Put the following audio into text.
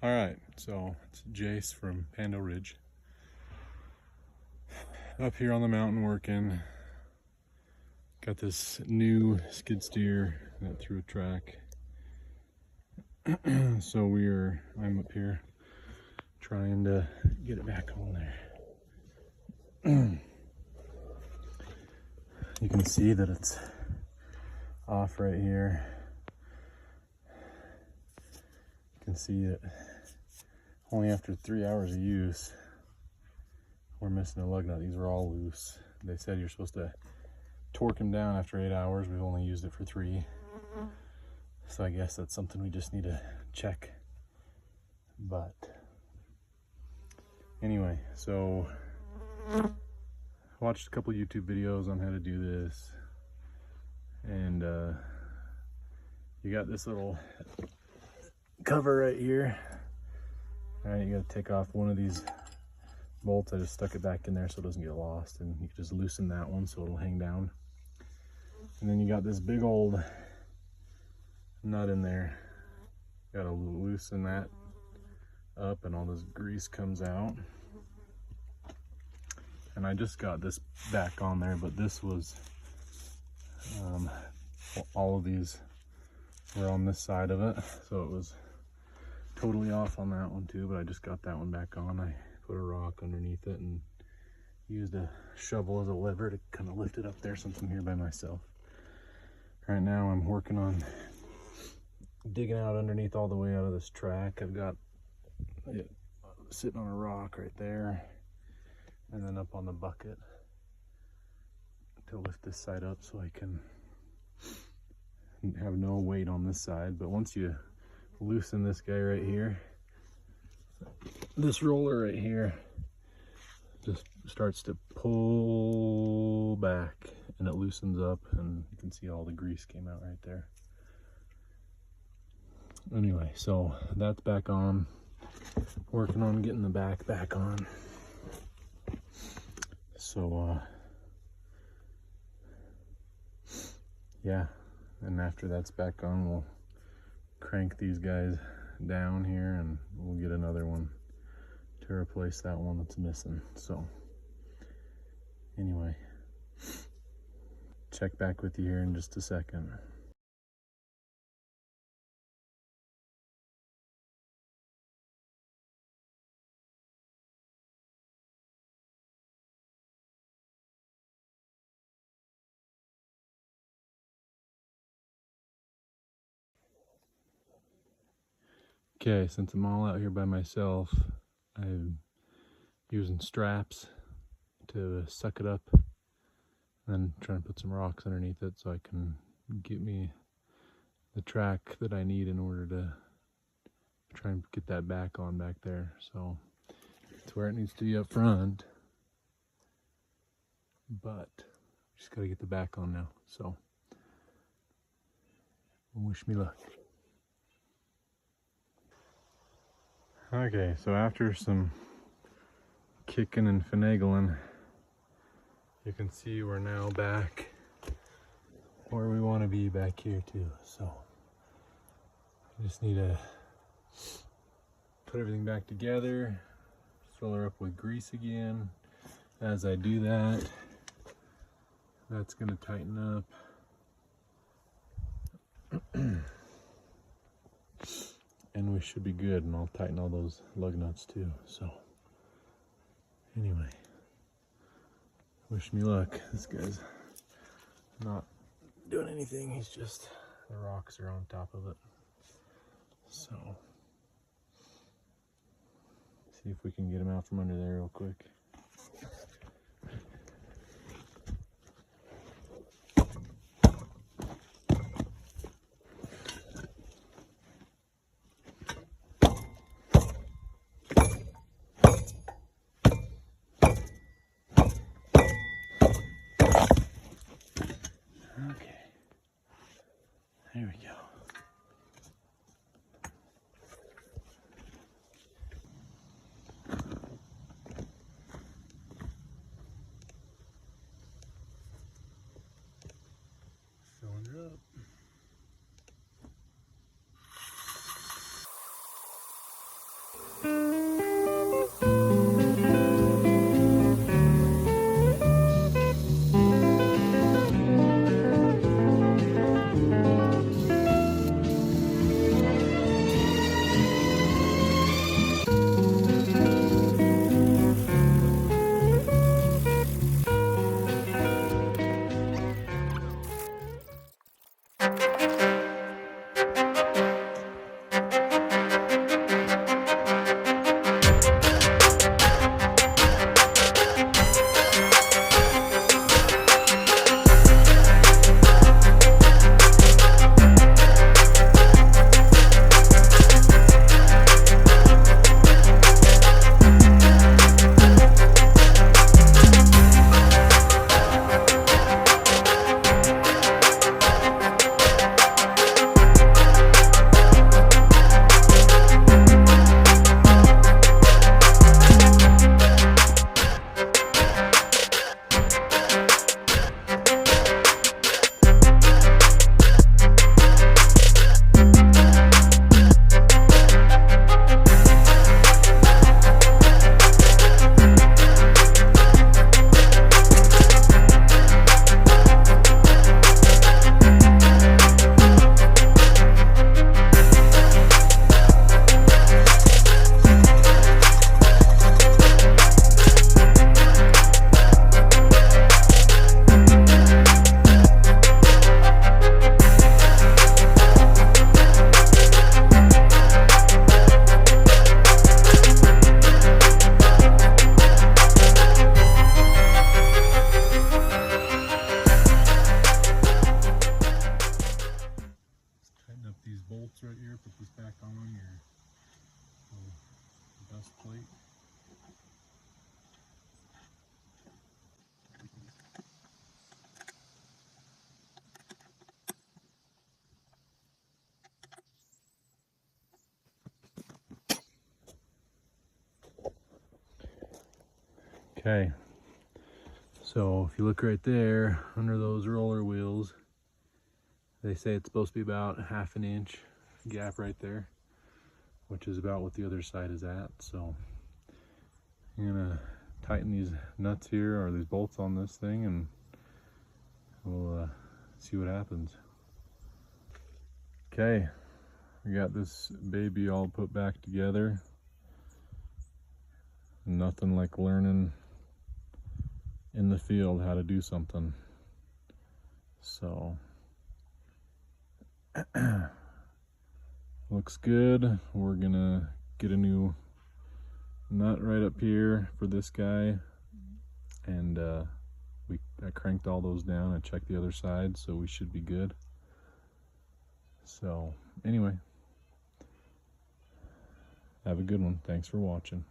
All right, so it's Jace from Pando Ridge. Up here on the mountain working. Got this new skid steer that threw a track. So I'm up here trying to get it back on there. You can see that it's off right here. You can see it only after 3 hours of use. We're missing a lug nut. These were all loose. They said you're supposed to torque them down after 8 hours. We've only used it for 3. So I guess that's something we just need to check. But anyway, so I watched a couple YouTube videos on how to do this. And you got this little cover right here. All right, you got to take off one of these bolts. I just stuck it back in there so it doesn't get lost, and you can just loosen that one so it'll hang down. And then you got this big old nut in there. Got to loosen that up and all this grease comes out. And I just got this back on there, but this was all of these were on this side of it, so it was totally off on that one too. But I just got that one back on. I put a rock underneath it and used a shovel as a lever to kind of lift it up there since I'm here by myself. Right now I'm working on digging out underneath all the way out of this track. I've got it sitting on a rock right there, and then up on the bucket to lift this side up so I can have no weight on this side. But once you loosen this guy right here, this roller right here just starts to pull back and it loosens up, and you can see all the grease came out right there. Anyway, so that's back on. Working on getting the back on. So yeah, and after that's back on, we'll crank these guys down here and we'll get another one to replace that one that's missing. So anyway, check back with you here in just a second. Okay, since I'm all out here by myself, I'm using straps to suck it up, and trying to put some rocks underneath it so I can get me the track that I need in order to try and get that back on back there. So it's where it needs to be up front, but just got to get the back on now. So wish me luck. Okay, so after some kicking and finagling, you can see we're now back where we want to be back here too. So I just need to put everything back together, fill her up with grease again. As I do that, that's going to tighten up. And we should be good, and I'll tighten all those lug nuts too. So anyway, wish me luck. This guy's not doing anything, he's just, the rocks are on top of it. So see if we can get him out from under there real quick. Okay, there we go. back on your dust plate. Okay, so if you look right there under those roller wheels, they say it's supposed to be about 1/2 inch gap right there, which is about what the other side is at. So I'm gonna tighten these nuts here, or these bolts on this thing, and we'll see what happens. Okay, we got this baby all put back together. Nothing like learning in the field how to do something. So looks good. We're gonna get a new nut right up here for this guy, and I cranked all those down and checked the other side, so we should be good. So anyway, have a good one. Thanks for watching.